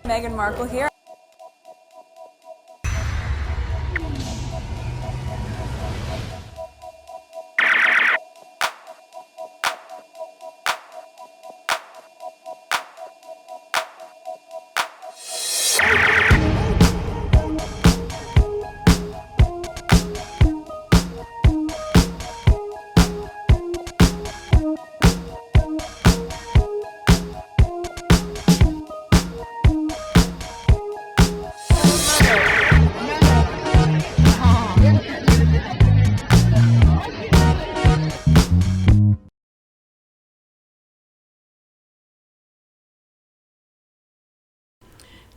Meghan Markle here.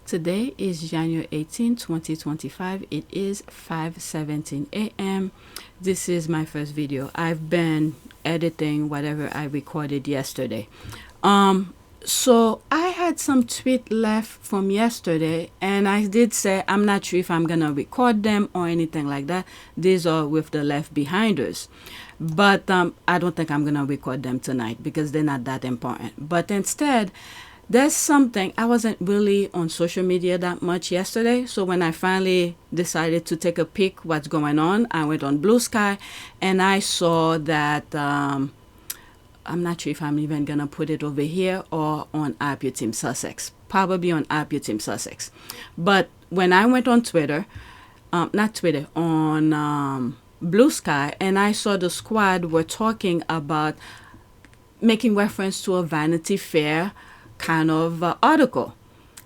Today is January 18, 2025. It is 5:17 a.m. This is my first video. I've been editing whatever I recorded yesterday. So I had some tweet left from yesterday, and I did say I'm not sure if I'm gonna record them or anything like that. These are with the left behinders, but I don't think I'm gonna record them tonight because they're not that important. But instead, there's something. I wasn't really on social media that much yesterday, so when I finally decided to take a peek what's going on, I went on Blue Sky and I saw that I'm not sure if I'm even gonna put it over here or on APTS Sussex, probably on APTS Sussex. But when I went on Twitter, not Twitter, on Blue Sky, and I saw the squad were talking about making reference to a Vanity Fair kind of article.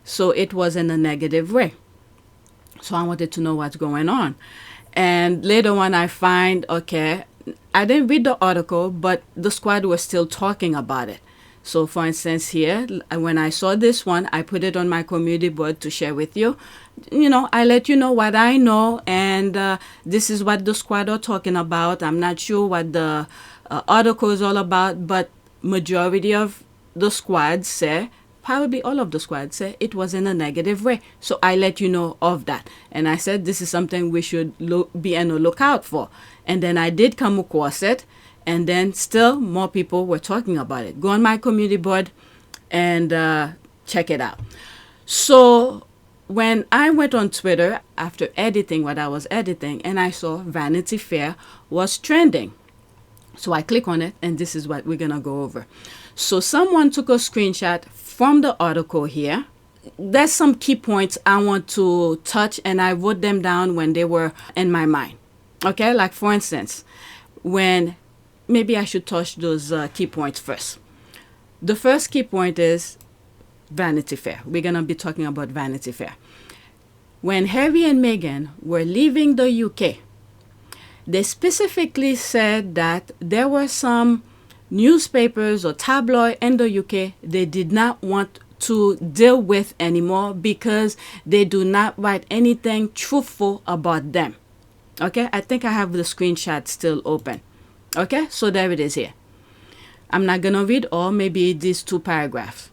So it was in a negative way. So I wanted to know what's going on. And later on I find, okay, I didn't read the article, but the squad was still talking about it. So for instance here, when I saw this one, I put it on my community board to share with you. You know, I let you know what I know, and this is what the squad are talking about. I'm not sure what the article is all about, but majority of the squad say, probably all of the squad say it was in a negative way. So I let you know of that. And I said, this is something we should be on the lookout for. And then I did come across it. And then still more people were talking about it. Go on my community board and check it out. So when I went on Twitter after editing what I was editing, and I saw Vanity Fair was trending. So I click on it, and this is what we're going to go over. So someone took a screenshot from the article here. There's some key points I want to touch, and I wrote them down when they were in my mind. Okay, like for instance, when maybe I should touch those key points first. The first key point is Vanity Fair. We're going to be talking about Vanity Fair. When Harry and Meghan were leaving the UK, they specifically said that there were some newspapers or tabloid in the UK they did not want to deal with anymore because they do not write anything truthful about them. Okay, I think I have the screenshot still open. Okay, so there it is here. I'm not gonna read all, maybe these two paragraphs.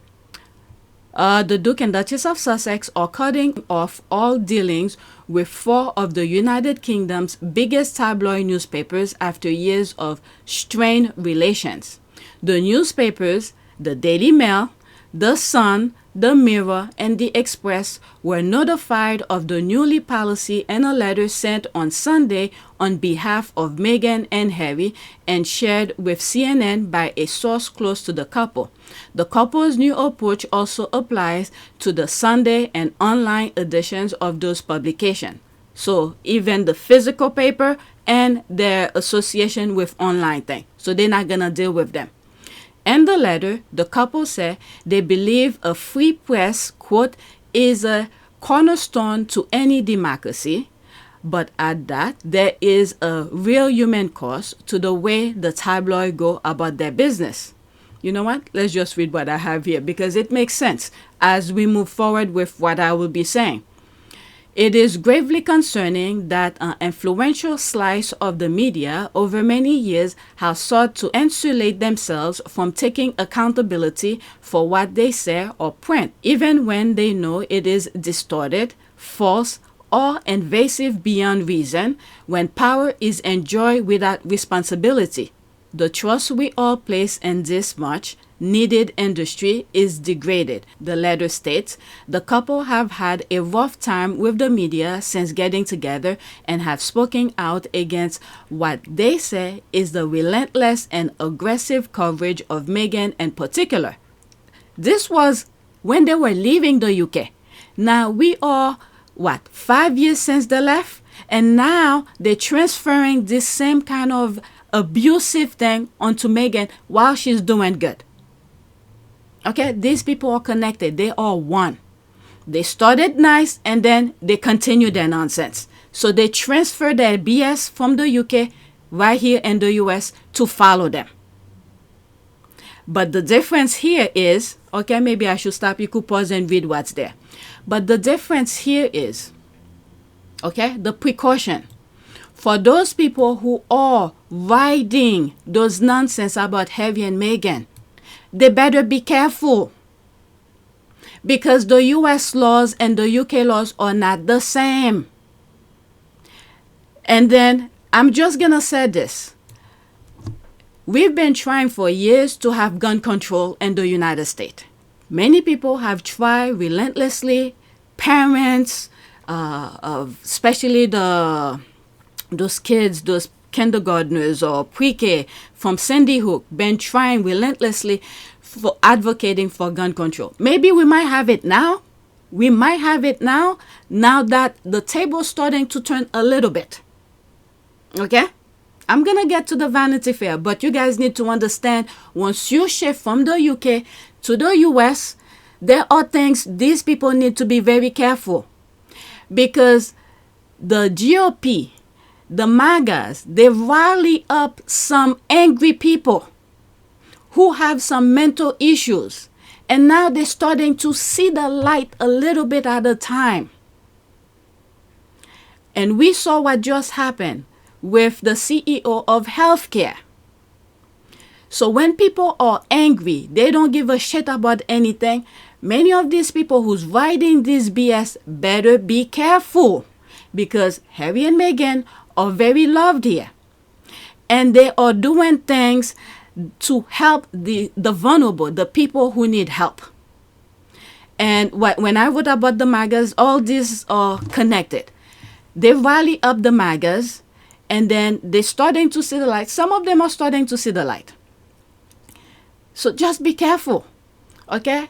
The Duke and Duchess of Sussex are cutting off all dealings with 4 of the United Kingdom's biggest tabloid newspapers after years of strained relations. The newspapers, the Daily Mail, the Sun, the Mirror, and the Express were notified of the newly policy in a letter sent on Sunday on behalf of Meghan and Harry and shared with CNN by a source close to the couple. The couple's new approach also applies to the Sunday and online editions of those publications. So even the physical paper and their association with online thing. So they're not going to deal with them. In the letter, the couple said they believe a free press, quote, is a cornerstone to any democracy, but at that, there is a real human cost to the way the tabloid go about their business. You know what? Let's just read what I have here because it makes sense as we move forward with what I will be saying. It is gravely concerning that an influential slice of the media over many years has sought to insulate themselves from taking accountability for what they say or print, even when they know it is distorted, false, or invasive beyond reason, when power is enjoyed without responsibility. The trust we all place in this much needed industry is degraded. The letter states, the couple have had a rough time with the media since getting together and have spoken out against what they say is the relentless and aggressive coverage of Meghan in particular. This was when they were leaving the UK. Now we are, 5 years since they left? And now they're transferring this same kind of abusive thing onto Meghan while she's doing good. Okay, these people are connected. They are one. They started nice and then they continue their nonsense. So they transfer their BS from the UK right here in the US to follow them. But the difference here is, okay, maybe I should stop. You could pause and read what's there. But the difference here is, okay, the precaution. For those people who are writing those nonsense about Harry and Meghan, they better be careful, because the US laws and the UK laws are not the same. And then I'm just going to say this. We've been trying for years to have gun control in the United States. Many people have tried relentlessly. Parents, especially those kids, those kindergartners or pre-K from Sandy Hook, been trying relentlessly for advocating for gun control. Maybe we might have it now. We might have it now that the table's starting to turn a little bit. Okay? I'm going to get to the Vanity Fair, but you guys need to understand, once you shift from the UK to the US, there are things these people need to be very careful. Because the GOP, the MAGAs, they rally up some angry people who have some mental issues. And now they're starting to see the light a little bit at a time. And we saw what just happened with the CEO of healthcare. So when people are angry, they don't give a shit about anything. Many of these people who's writing this BS better be careful, because Harry and Meghan are very loved here. And they are doing things to help the vulnerable, the people who need help. And when I wrote about the MAGAs, all these are connected. They rally up the MAGAs, and then they're starting to see the light. Some of them are starting to see the light. So just be careful, okay?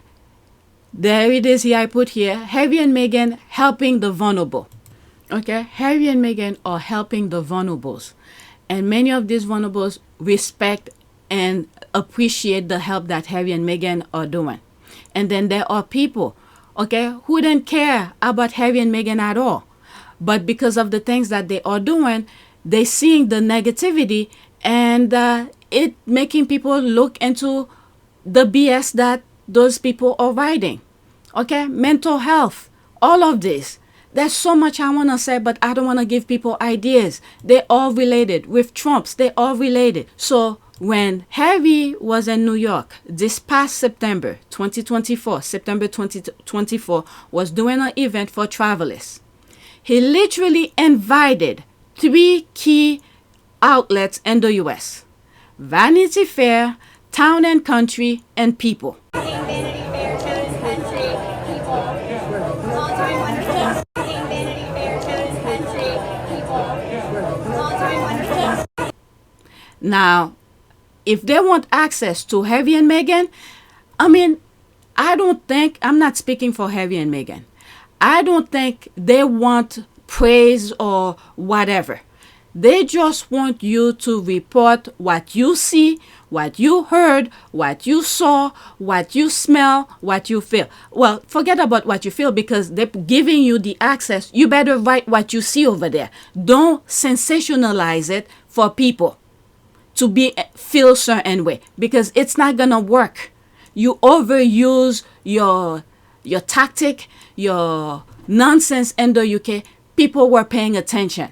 There it is here, I put here, Harry and Meghan helping the vulnerable. Okay, Harry and Meghan are helping the vulnerables. And many of these vulnerables respect and appreciate the help that Harry and Meghan are doing. And then there are people, okay, who don't care about Harry and Meghan at all. But because of the things that they are doing, they're seeing the negativity, and it making people look into the BS that those people are writing. Okay, mental health, all of this. There's so much I want to say, but I don't want to give people ideas. They're all related. With Trumps, they're all related. So when Harry was in New York this past September 2024, was doing an event for Travalyst, he literally invited 3 key outlets in the US: Vanity Fair, Town and Country, and People. Now, if they want access to Harry and Meghan, I'm not speaking for Harry and Meghan. I don't think they want praise or whatever. They just want you to report what you see, what you heard, what you saw, what you smell, what you feel. Well, forget about what you feel, because they're giving you the access. You better write what you see over there. Don't sensationalize it for people to feel certain way, because it's not gonna work. You overuse your tactic, your nonsense in the UK. People were paying attention.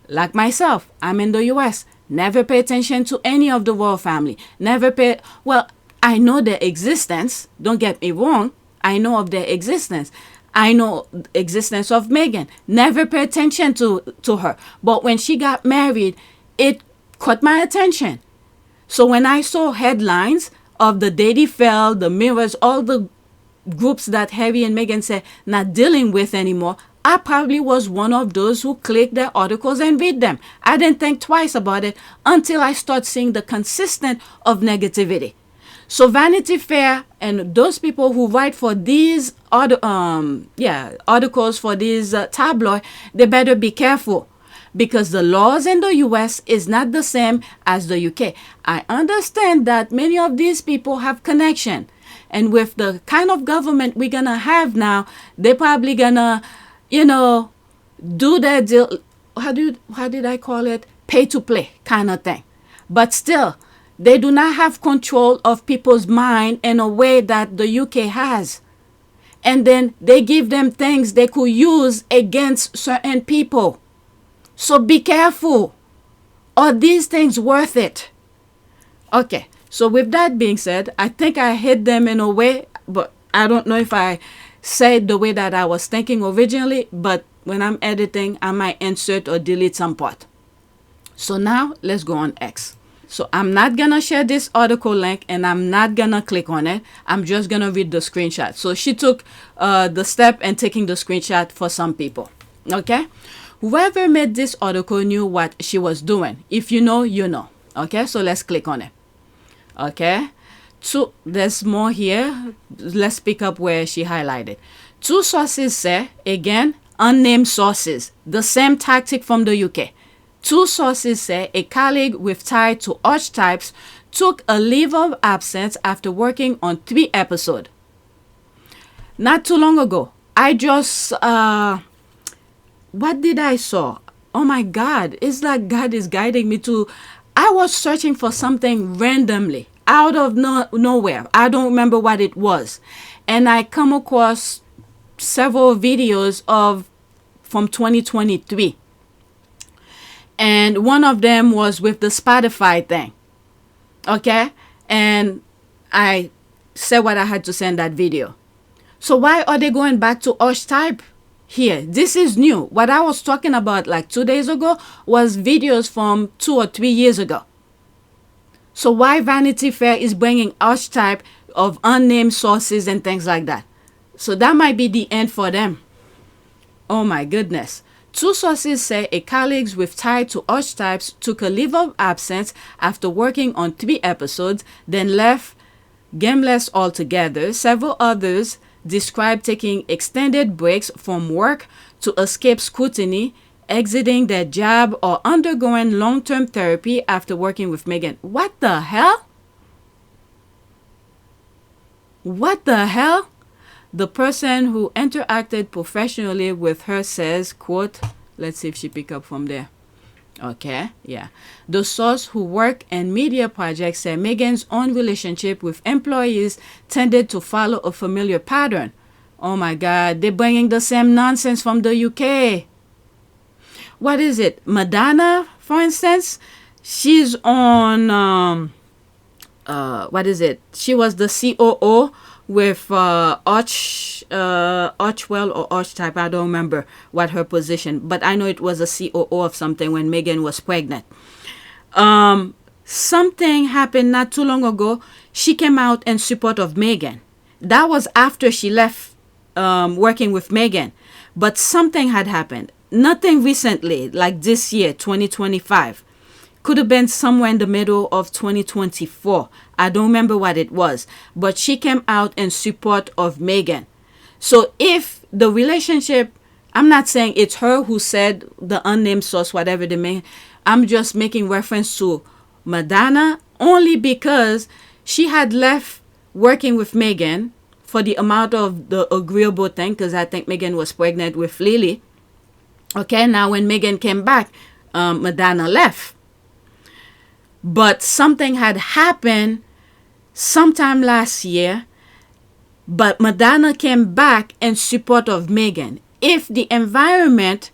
Like myself, I'm in the US. Never pay attention to any of the royal family. I know their existence. Don't get me wrong. I know of their existence. I know the existence of Meghan. Never pay attention to her. But when she got married, it caught my attention. So when I saw headlines of the Daily Fail, the Mirrors, all the groups that Harry and Meghan said not dealing with anymore, I probably was one of those who clicked their articles and read them. I didn't think twice about it until I start seeing the consistent of negativity. So Vanity Fair and those people who write for these articles for these tabloid, they better be careful, because the laws in the US is not the same as the UK. I understand that many of these people have connection, and with the kind of government we're gonna have now, they're probably gonna, do their deal. How did I call it? Pay to play kind of thing. But still, they do not have control of people's mind in a way that the UK has. And then they give them things they could use against certain people. So be careful. Are these things worth it? Okay, so with that being said, I think I hit them in a way, but I don't know if I said the way that I was thinking originally, but when I'm editing, I might insert or delete some part. So now let's go on X. So I'm not going to share this article link, and I'm not going to click on it. I'm just going to read the screenshot. So she took the step and taking the screenshot for some people. Okay. Whoever made this article knew what she was doing. If you know, you know. Okay. So let's click on it. Okay. So there's more here. Let's pick up where she highlighted. Two sources say, again, unnamed sources, the same tactic from the UK. Two sources say a colleague with tie to Archetypes took a leave of absence after working on 3 episodes. Not too long ago, I just, what did I saw? Oh my God, it's like God is guiding me to, I was searching for something randomly, out of nowhere. I don't remember what it was. And I come across several videos from 2023. And one of them was with the Spotify thing. Okay? And I said what I had to say in that video. So why are they going back to Archetype here? This is new. What I was talking about like 2 days ago was videos from 2 or 3 years ago. So why Vanity Fair is bringing Archetype of unnamed sources and things like that? So that might be the end for them. Oh my goodness. Two sources say a colleague with tie to Archetypes took a leave of absence after working on 3 episodes, then left gameless altogether. Several others described taking extended breaks from work to escape scrutiny, exiting their job, or undergoing long-term therapy after working with Meghan. What the hell? What the hell? The person who interacted professionally with her says, quote, let's see if she pick up from there. Okay, yeah. The source who work in media projects said Meghan's own relationship with employees tended to follow a familiar pattern. Oh my God, they're bringing the same nonsense from the UK. What is it? Madonna, for instance, she's on, what is it? She was the COO with Archewell or Archetype. I don't remember what her position, but I know it was a COO of something when Meghan was pregnant. Something happened not too long ago. She came out in support of Meghan. That was after she left working with Meghan, but something had happened. Nothing recently, like this year, 2025. Could have been somewhere in the middle of 2024. I don't remember what it was. But she came out in support of Meghan. So if the relationship, I'm not saying it's her who said the unnamed source, whatever the name, I'm just making reference to Madonna only because she had left working with Meghan for the amount of the agreeable thing, because I think Meghan was pregnant with Lily. Okay, now when Meghan came back, Madonna left. But something had happened sometime last year, but Madonna came back in support of Meghan. If the environment,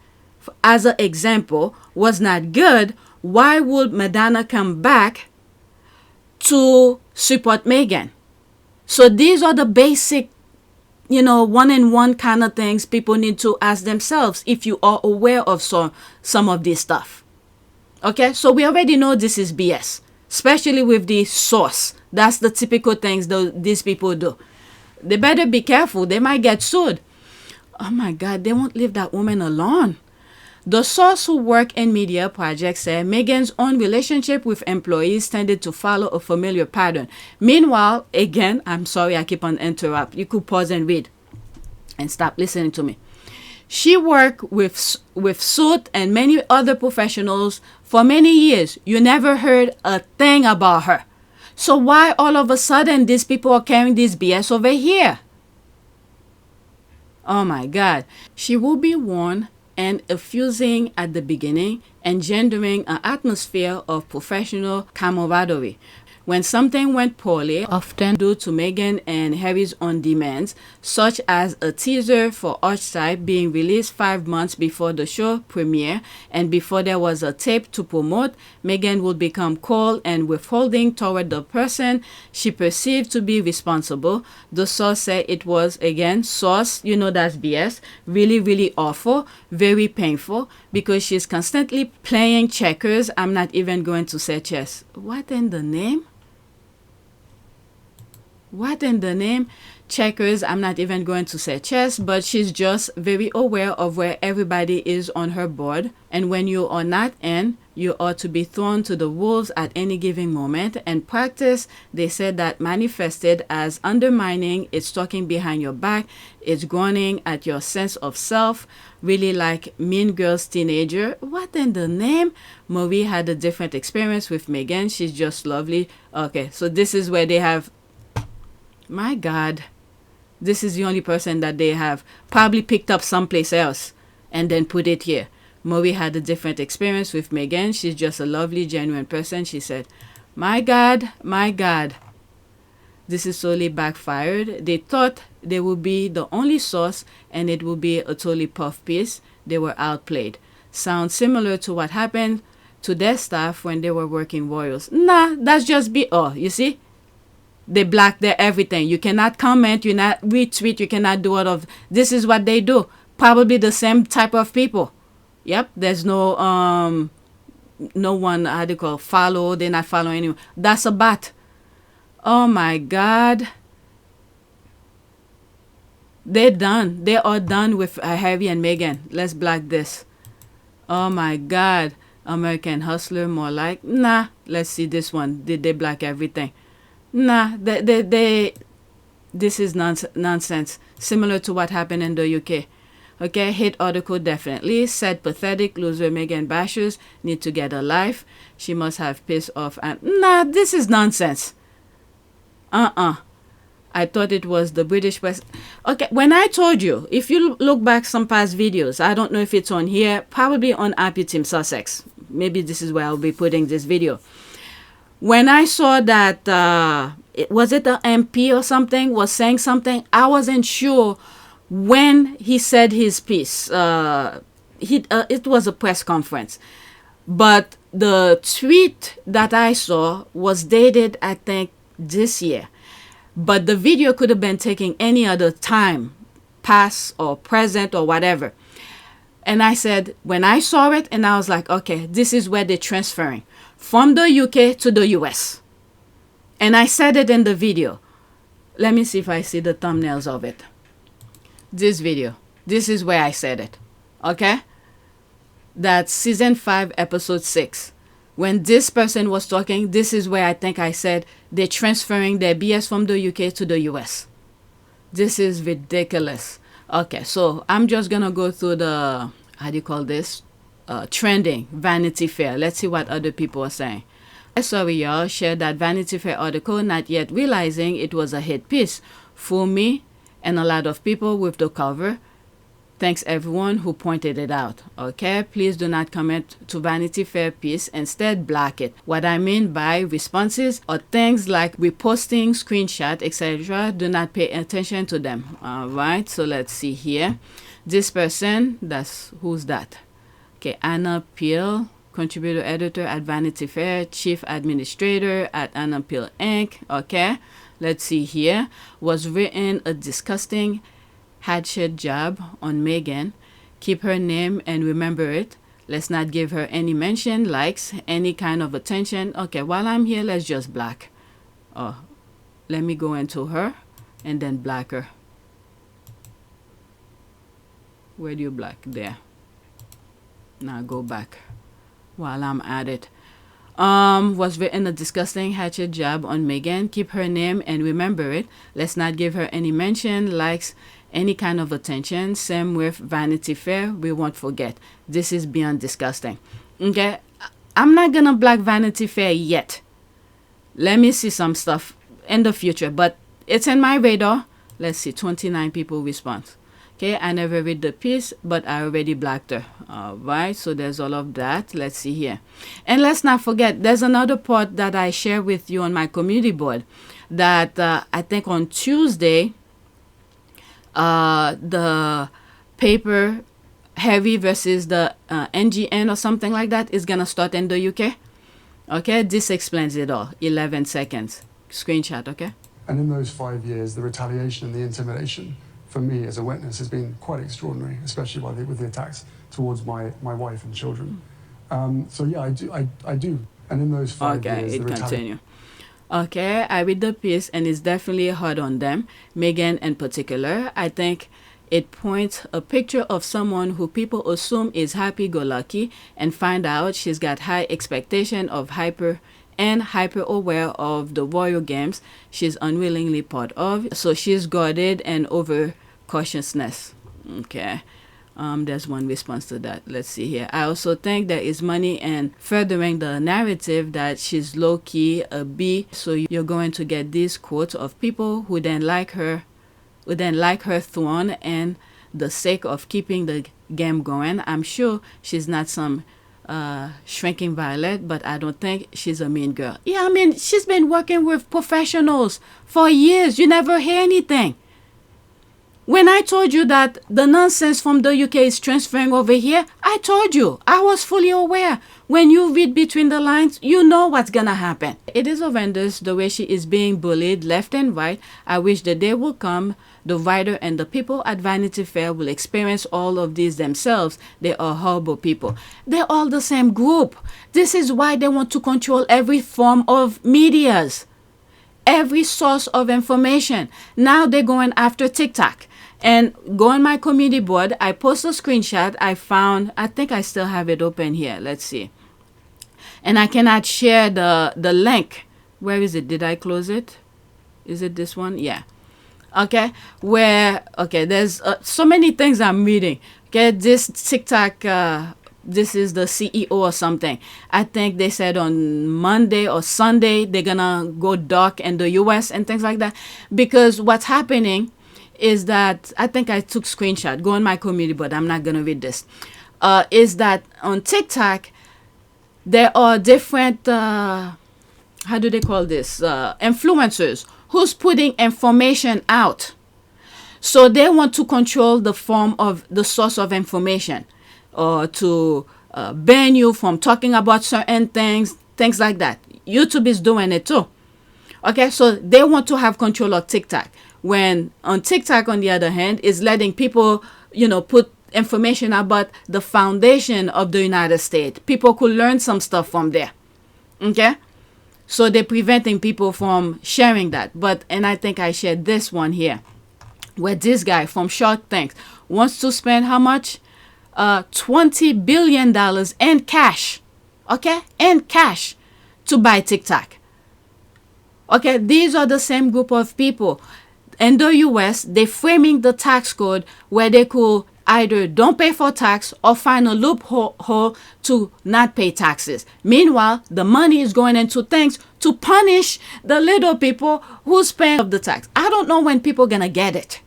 as an example, was not good, why would Madonna come back to support Meghan? So these are the basic, one-on-one kind of things people need to ask themselves if you are aware of some of this stuff. Okay, so we already know this is BS. especially with the source. That's the typical things these people do. They better be careful. They might get sued. Oh my God, they won't leave that woman alone. The source who work in media projects said Megan's own relationship with employees tended to follow a familiar pattern. Meanwhile, again, I'm sorry I keep on interrupt. You could pause and read and stop listening to me. She worked with Suit and many other professionals for many years. You never heard a thing about her. So why all of a sudden these people are carrying this BS over here? Oh my God. She will be warned and effusing at the beginning, engendering an atmosphere of professional camaraderie. When something went poorly, often due to Megan and Harry's own demands, such as a teaser for Archetypes being released 5 months before the show premiere and before there was a tape to promote, Megan would become cold and withholding toward the person she perceived to be responsible. The source said it was, again, source, you know that's BS, really, really awful, very painful, because she's constantly playing checkers. I'm not even going to say chess. What in the name? What in the name? Checkers. I'm not even going to say chess, but she's just very aware of where everybody is on her board. And when you are not in, you ought to be thrown to the wolves at any given moment. And practice, they said that manifested as undermining, it's talking behind your back, it's groaning at your sense of self, really like Mean Girls teenager. What in the name? Marie had a different experience with Megan. She's just lovely. Okay, so this is where they have, my God, this is the only person that they have probably picked up someplace else and then put it here. Marie had a different experience with Megan. She's just a lovely, genuine person. She said, my God, this is solely backfired. They thought they would be the only source and it would be a totally puff piece. They were outplayed. Sounds similar to what happened to their staff when they were working Royals. Nah, that's just you see? They block their everything. You cannot comment, you cannot retweet, you cannot do all of this. Is what they do. Probably the same type of people. Yep, there's no one, how do you call, follow. They're not following anyone. That's a bot. Oh my God. They're done. They are done with Harry and Megan. Let's block this. Oh my God. American Hustler, more like, nah. Let's see this one. Did they block everything? Nah, this is nonsense. Similar to what happened in the UK. Okay, hate article definitely. Said pathetic loser Megan bashers need to get a life. She must have pissed off. And nah, this is nonsense. I thought it was the British press. Okay, when I told you, if you look back some past videos, I don't know if it's on here, probably on APTS Sussex. Maybe this is where I'll be putting this video. When I saw that, was it the MP or something, was saying something, I wasn't sure when he said his piece. It was a press conference. But the tweet that I saw was dated, I think, this year. But the video could have been taken any other time, past or present or whatever. And I said, when I saw it, and I was like, okay, this is where they're transferring from the UK to the US. And I said it in the video. Let me see if I see the thumbnails of it. This video. This is where I said it. Okay? That's season 5, episode 6. When this person was talking, this is where I think I said they're transferring their BS from the UK to the US. This is ridiculous. Okay, so I'm just going to go through the, how do you call this? Trending Vanity Fair. Let's see what other people are saying. Sorry, y'all. Shared that Vanity Fair article, not yet realizing it was a hit piece. Fool me and a lot of people with the cover. Thanks everyone who pointed it out. Okay, please do not comment to Vanity Fair piece. Instead, block it. What I mean by responses are things like reposting, screenshot, etc. Do not pay attention to them. All right, so let's see here. This person, who's that? Okay, Anna Peel, contributor editor at Vanity Fair, chief administrator at Anna Peel Inc. Okay, let's see here. Was written a disgusting hatchet job on Megan. Keep her name and remember it. Let's not give her any mention, likes, any kind of attention. Okay, while I'm here, let's just black. Oh, let me go into her and then black her. Where do you black? There. Now go back while I'm at it. Was written a disgusting hatchet job on Megan. Keep her name and remember it. Let's not give her any mention, likes, any kind of attention. Same with Vanity Fair. We won't forget. This is beyond disgusting. Okay, I'm not gonna black Vanity Fair yet. Let me see some stuff in the future, but it's in my radar. Let's see, 29 people respond. Okay, I never read the piece, but I already blacked her. All right, so there's all of that. Let's see here. And let's not forget, there's another part that I share with you on my community board that I think on Tuesday, the paper heavy versus the NGN or something like that is going to start in the UK. Okay, this explains it all. 11 seconds. Screenshot, okay? And in those 5 years, the retaliation and the intimidation for me as a witness has been quite extraordinary, especially with the attacks towards my wife and children. So yeah, I do. And in those 5 years, it continue. Okay, I read the piece and it's definitely hard on them. Megan in particular, I think it points a picture of someone who people assume is happy-go-lucky and find out she's got high expectation of hyper aware of the royal games she's unwillingly part of. So she's guarded and over cautiousness. Okay. There's one response to that. Let's see here. I also think there is money in furthering the narrative that she's low-key a B. So you're going to get these quotes of people who then like her throne and the sake of keeping the game going. I'm sure she's not some shrinking violet, but I don't think she's a mean girl. Yeah, I mean, she's been working with professionals for years. You never hear anything. When I told you that the nonsense from the UK is transferring over here, I told you. I was fully aware. When you read between the lines, you know what's gonna happen. It is horrendous the way she is being bullied left and right. I wish the day will come the writer and the people at Vanity Fair will experience all of these themselves. They are horrible people. They're all the same group. This is why they want to control every form of medias, every source of information. Now they're going after TikTok. And go on my community board. I post a screenshot I found. I think I still have it open here. Let's see. And I cannot share the link. Where is it? Did I close it? Is it this one? Yeah. Okay. There's so many things I'm reading. Okay. This TikTok, this is the CEO or something. I think they said on Monday or Sunday they're gonna go dark in the US and things like that. Because what's happening is that, I think I took screenshot, go on my community, but I'm not going to read this, is that on TikTok, there are different, how do they call this, influencers who's putting information out. So they want to control the form of the source of information, or to ban you from talking about certain things like that. YouTube is doing it too. Okay, so they want to have control of TikTok. When on TikTok, on the other hand, is letting people, put information about the foundation of the United States. People could learn some stuff from there. Okay? So they're preventing people from sharing that. And I think I shared this one here, where this guy from Shark Tank wants to spend how much? $20 billion in cash. Okay? In cash to buy TikTok. Okay? These are the same group of people. In the US, they're framing the tax code where they could either don't pay for tax or find a loophole to not pay taxes. Meanwhile, the money is going into things to punish the little people who spend the tax. I don't know when people are going to get it.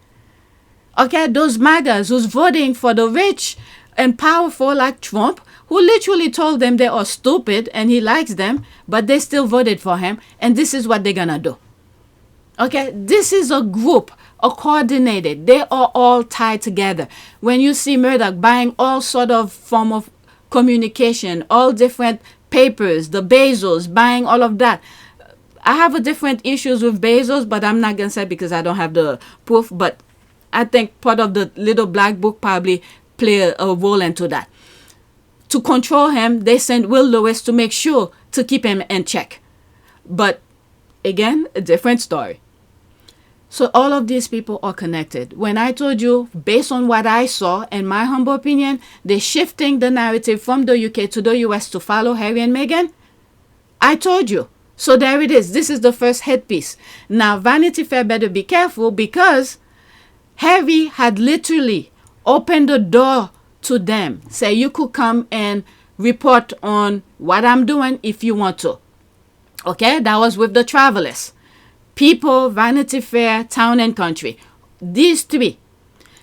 Okay, those MAGAs who's voting for the rich and powerful like Trump, who literally told them they are stupid and he likes them, but they still voted for him. And this is what they're going to do. Okay, this is a group, a coordinated. They are all tied together. When you see Murdoch buying all sort of form of communication, all different papers, the Bezos buying all of that. I have a different issues with Bezos, but I'm not going to say because I don't have the proof. But I think part of the little black book probably play a role into that. to control him, they sent Will Lewis to make sure to keep him in check. But again, a different story. So all of these people are connected. When I told you, based on what I saw, in my humble opinion, they're shifting the narrative from the UK to the US to follow Harry and Meghan. I told you. So there it is. This is the first headpiece. Now, Vanity Fair better be careful, because Harry had literally opened the door to them. Say, you could come and report on what I'm doing if you want to. Okay, that was with the Travalyst. People, Vanity Fair, Town and Country. These three.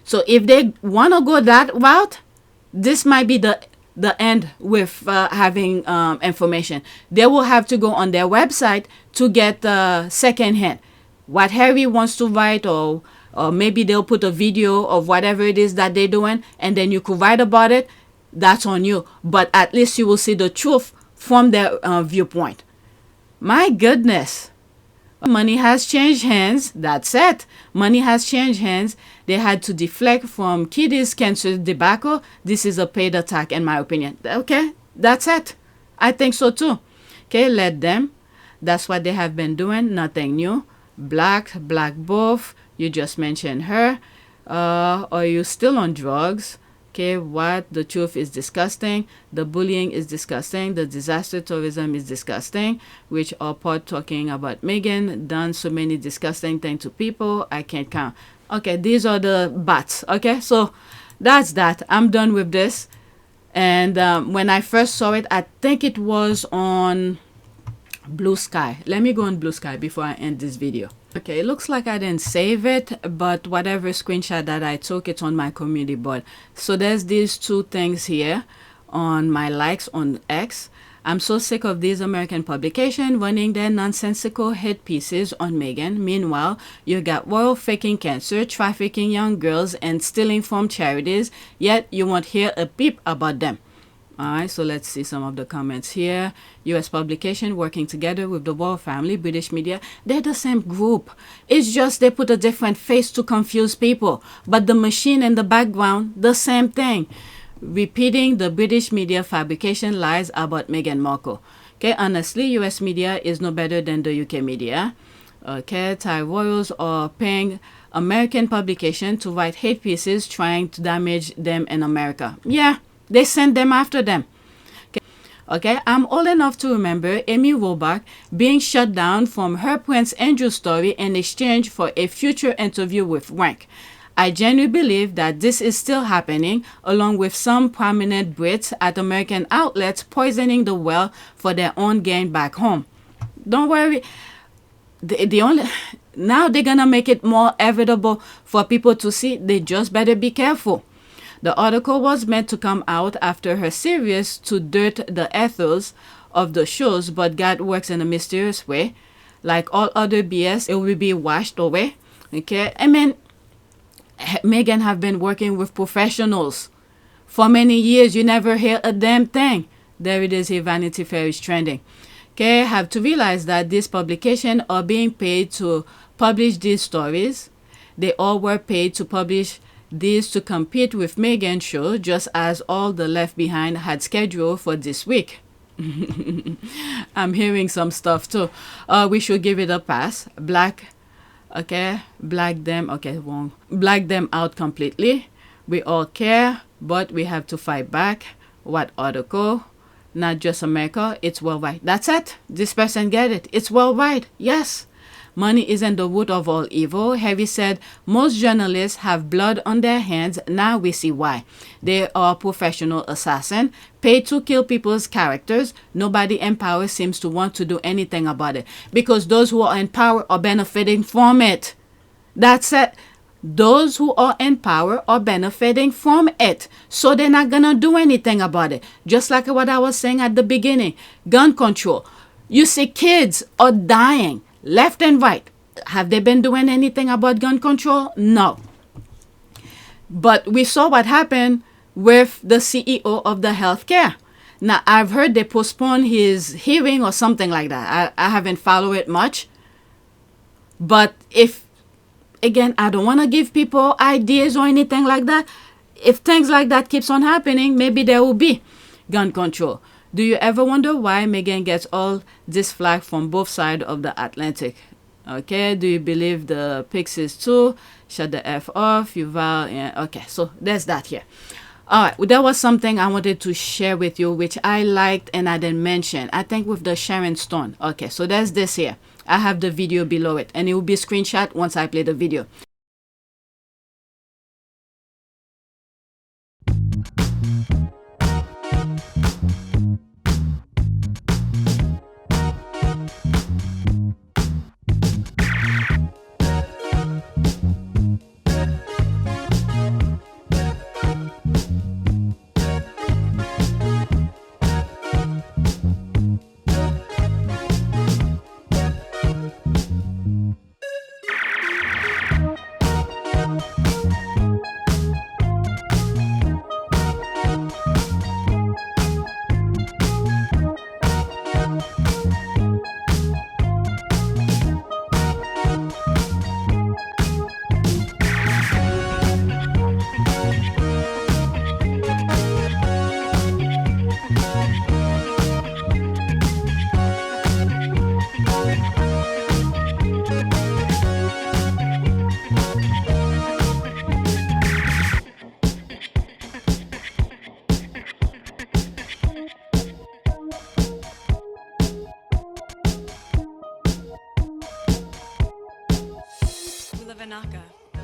So if they want to go that route, this might be the end with having information. They will have to go on their website to get secondhand. What Harry wants to write, or maybe they'll put a video of whatever it is that they're doing, and then you could write about it. That's on you. But at least you will see the truth from their viewpoint. My goodness. Money has changed hands. That's it. Money has changed hands. They had to deflect from Kitty's cancer debacle. This is a paid attack, in my opinion. Okay, that's it. I think so too. Okay, let them. That's what they have been doing. Nothing new. Black both. You just mentioned her. Are you still on drugs? Okay, what? The truth is disgusting. The bullying is disgusting. The disaster tourism is disgusting. Which are part talking about Meghan. Done so many disgusting things to people. I can't count. Okay, these are the bats. Okay, so that's that. I'm done with this. And when I first saw it, I think it was on Blue Sky. Let me go on Blue Sky before I end this video. Okay, it looks like I didn't save it, but whatever screenshot that I took, it's on my community board. So there's these two things here on my likes on X. I'm so sick of these American publications running their nonsensical hit pieces on Meghan. Meanwhile, you got royal faking cancer, trafficking young girls, and stealing from charities, yet you won't hear a peep about them. Alright, so let's see some of the comments here. US publication working together with the royal family, British media. They're the same group. It's just they put a different face to confuse people. But the machine in the background, the same thing. Repeating the British media fabrication lies about Meghan Markle. Okay, honestly, US media is no better than the UK media. Okay, Thai royals are paying American publication to write hate pieces trying to damage them in America. Yeah. They sent them after them. Okay, I'm old enough to remember Amy Robach being shut down from her Prince Andrew story in exchange for a future interview with Rank. I genuinely believe that this is still happening, along with some prominent Brits at American outlets poisoning the well for their own gain back home. Don't worry. Now they're gonna make it more evident for people to see. They just better be careful. The article was meant to come out after her series to dirt the ethos of the shows, but God works in a mysterious way. Like all other BS, it will be washed away. Okay, I mean, Meghan have been working with professionals for many years. You never hear a damn thing. There it is here, Vanity Fair is trending. Okay, have to realize that these publications are being paid to publish these stories. They all were paid to publish these to compete with Meghan's show, just as all the Left Behind had scheduled for this week. I'm hearing some stuff too. We should give it a pass. Black them out completely. We all care, but we have to fight back. What article? Not just America, it's worldwide. That's it. This person get it. It's worldwide. Yes. Money isn't the root of all evil. Harry said most journalists have blood on their hands. Now we see why. They are professional assassins, paid to kill people's characters. Nobody in power seems to want to do anything about it, because those who are in power are benefiting from it. That's it. Those who are in power are benefiting from it. So they're not going to do anything about it. Just like what I was saying at the beginning. Gun control. You see kids are dying left and right. Have they been doing anything about gun control? No. But we saw what happened with the CEO of the healthcare. Now, I've heard they postponed his hearing or something like that. I haven't followed it much. But again, I don't want to give people ideas or anything like that. If things like that keeps on happening, maybe there will be. gun control. Do you ever wonder why Megan gets all this flack from both sides of the Atlantic? Okay, do you believe the Pixies too? Shut the F off, Yuval. Yeah, okay, so there's that here. All right, that was something I wanted to share with you, which I liked and I didn't mention. I think with the Sharon Stone. Okay, so there's this here. I have the video below it, and it will be a screenshot once I play the video.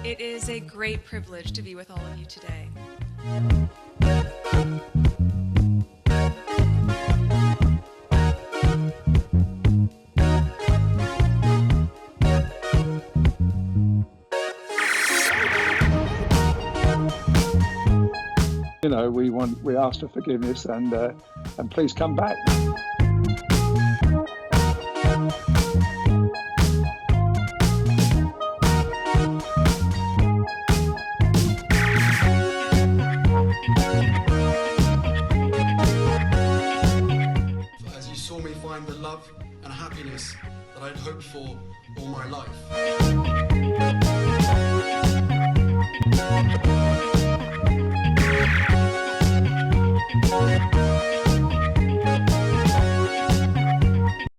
It is a great privilege to be with all of you today. You know, we ask for forgiveness and please come back. As you saw me find the love and happiness that I'd hoped for all my life.